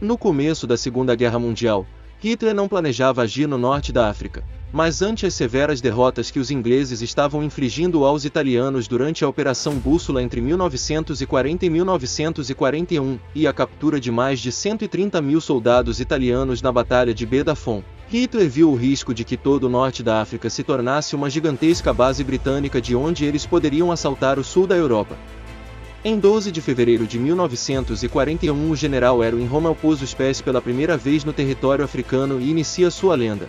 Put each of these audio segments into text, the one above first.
No começo da Segunda Guerra Mundial, Hitler não planejava agir no norte da África, mas ante as severas derrotas que os ingleses estavam infligindo aos italianos durante a Operação Bússola entre 1940 e 1941, e a captura de mais de 130.000 soldados italianos na Batalha de Bedafon, Hitler viu o risco de que todo o norte da África se tornasse uma gigantesca base britânica de onde eles poderiam assaltar o sul da Europa. Em 12 de fevereiro de 1941, o general Erwin Rommel pôs os pés pela primeira vez no território africano e inicia sua lenda.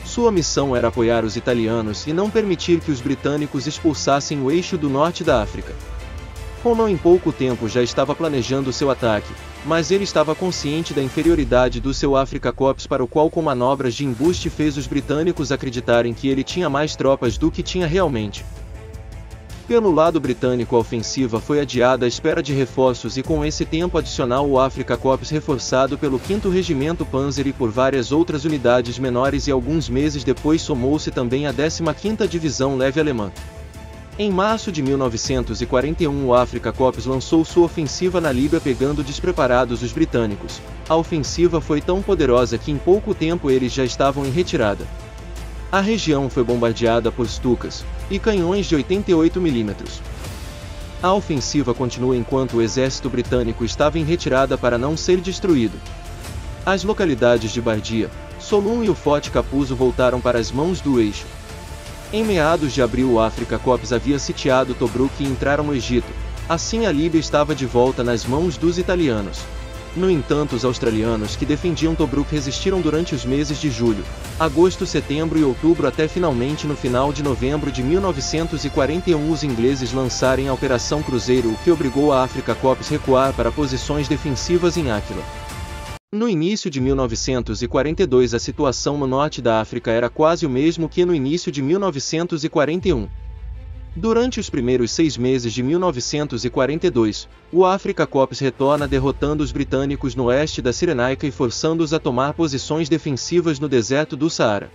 Sua missão era apoiar os italianos e não permitir que os britânicos expulsassem o eixo do norte da África. Rommel em pouco tempo já estava planejando seu ataque, mas ele estava consciente da inferioridade do seu Afrika Korps, para o qual com manobras de embuste fez os britânicos acreditarem que ele tinha mais tropas do que tinha realmente. Pelo lado britânico, a ofensiva foi adiada à espera de reforços, e com esse tempo adicional o Afrika Korps, reforçado pelo 5º Regimento Panzer e por várias outras unidades menores, e alguns meses depois somou-se também a 15ª Divisão Leve Alemã. Em março de 1941, o Afrika Korps lançou sua ofensiva na Líbia, pegando despreparados os britânicos. A ofensiva foi tão poderosa que em pouco tempo eles já estavam em retirada. A região foi bombardeada por Stukas e canhões de 88 mm. A ofensiva continua enquanto o exército britânico estava em retirada para não ser destruído. As localidades de Bardia, Solun e o Forte Capuzzo voltaram para as mãos do eixo. Em meados de abril, o Afrika Korps havia sitiado Tobruk e entraram no Egito. Assim, a Líbia estava de volta nas mãos dos italianos. No entanto, os australianos que defendiam Tobruk resistiram durante os meses de julho, agosto, setembro e outubro, até finalmente no final de novembro de 1941 os ingleses lançarem a Operação Cruzeiro, o que obrigou a Afrika Korps recuar para posições defensivas em Áquila. No início de 1942, a situação no norte da África era quase o mesmo que no início de 1941. Durante os primeiros 6 meses de 1942, o Afrika Korps retorna derrotando os britânicos no oeste da Cirenaica e forçando-os a tomar posições defensivas no deserto do Saara.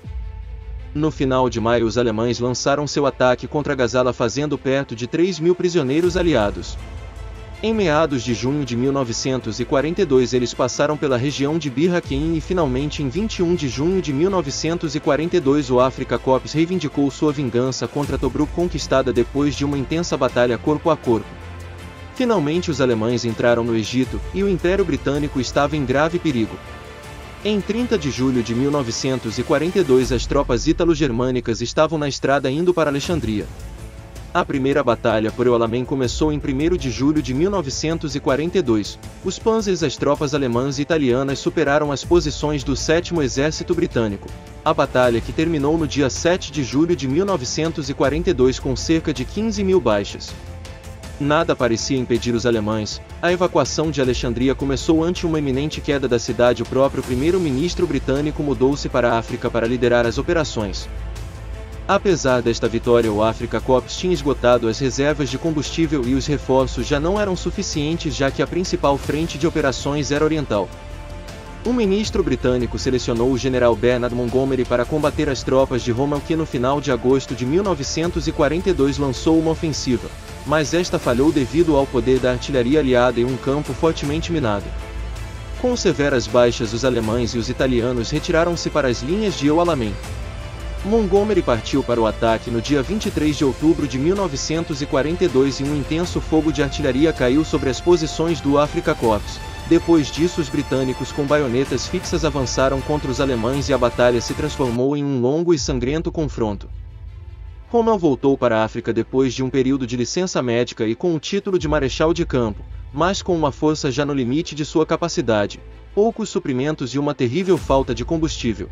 No final de maio, os alemães lançaram seu ataque contra Gazala, fazendo perto de 3.000 prisioneiros aliados. Em meados de junho de 1942, eles passaram pela região de Bir Hakeim e finalmente em 21 de junho de 1942 o Afrika Korps reivindicou sua vingança contra Tobruk, conquistada depois de uma intensa batalha corpo a corpo. Finalmente os alemães entraram no Egito, e o Império Britânico estava em grave perigo. Em 30 de julho de 1942 as tropas ítalo-germânicas estavam na estrada indo para Alexandria. A primeira batalha por El Alamein começou em 1º de julho de 1942. Os panzers, as tropas alemãs e italianas, superaram as posições do 7º Exército Britânico. A batalha, que terminou no dia 7 de julho de 1942 com cerca de 15.000 baixas. Nada parecia impedir os alemães. A evacuação de Alexandria começou ante uma iminente queda da cidade. O próprio primeiro-ministro britânico mudou-se para a África para liderar as operações. Apesar desta vitória, o Afrika Korps tinha esgotado as reservas de combustível e os reforços já não eram suficientes, já que a principal frente de operações era oriental. O ministro britânico selecionou o general Bernard Montgomery para combater as tropas de Rommel, que no final de agosto de 1942 lançou uma ofensiva, mas esta falhou devido ao poder da artilharia aliada e um campo fortemente minado. Com severas baixas, os alemães e os italianos retiraram-se para as linhas de El Alamein. Montgomery partiu para o ataque no dia 23 de outubro de 1942 e um intenso fogo de artilharia caiu sobre as posições do Afrika Korps. Depois disso, os britânicos com baionetas fixas avançaram contra os alemães e a batalha se transformou em um longo e sangrento confronto. Rommel voltou para a África depois de um período de licença médica e com o título de marechal de campo, mas com uma força já no limite de sua capacidade, poucos suprimentos e uma terrível falta de combustível.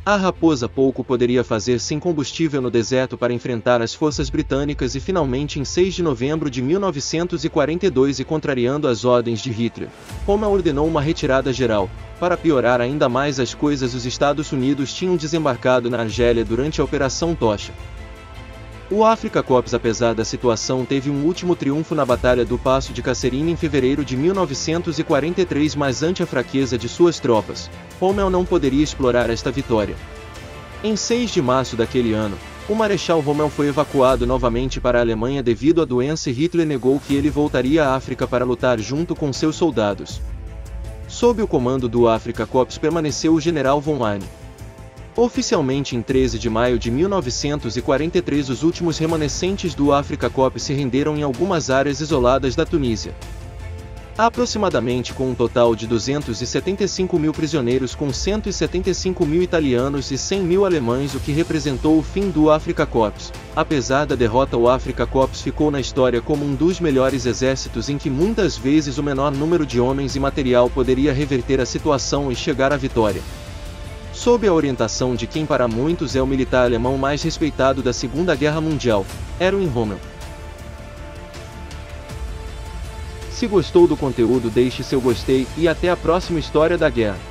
A Raposa pouco poderia fazer sem combustível no deserto para enfrentar as forças britânicas, e finalmente em 6 de novembro de 1942, e contrariando as ordens de Hitler, Rommel ordenou uma retirada geral. Para piorar ainda mais as coisas, os Estados Unidos tinham desembarcado na Argélia durante a Operação Tocha. O Afrika Korps, apesar da situação, teve um último triunfo na Batalha do Passo de Kasserine em fevereiro de 1943, mas ante a fraqueza de suas tropas, Rommel não poderia explorar esta vitória. Em 6 de março daquele ano, o Marechal Rommel foi evacuado novamente para a Alemanha devido à doença, e Hitler negou que ele voltaria à África para lutar junto com seus soldados. Sob o comando do Afrika Korps permaneceu o general von Line. Oficialmente em 13 de maio de 1943 os últimos remanescentes do Afrika Korps se renderam em algumas áreas isoladas da Tunísia. Aproximadamente com um total de 275 mil prisioneiros com 175 mil italianos e 100 mil alemães, o que representou o fim do Afrika Korps. Apesar da derrota, o Afrika Korps ficou na história como um dos melhores exércitos em que muitas vezes o menor número de homens e material poderia reverter a situação e chegar à vitória. Sob a orientação de quem para muitos é o militar alemão mais respeitado da Segunda Guerra Mundial, Erwin Rommel. Se gostou do conteúdo, deixe seu gostei e até a próxima História da Guerra.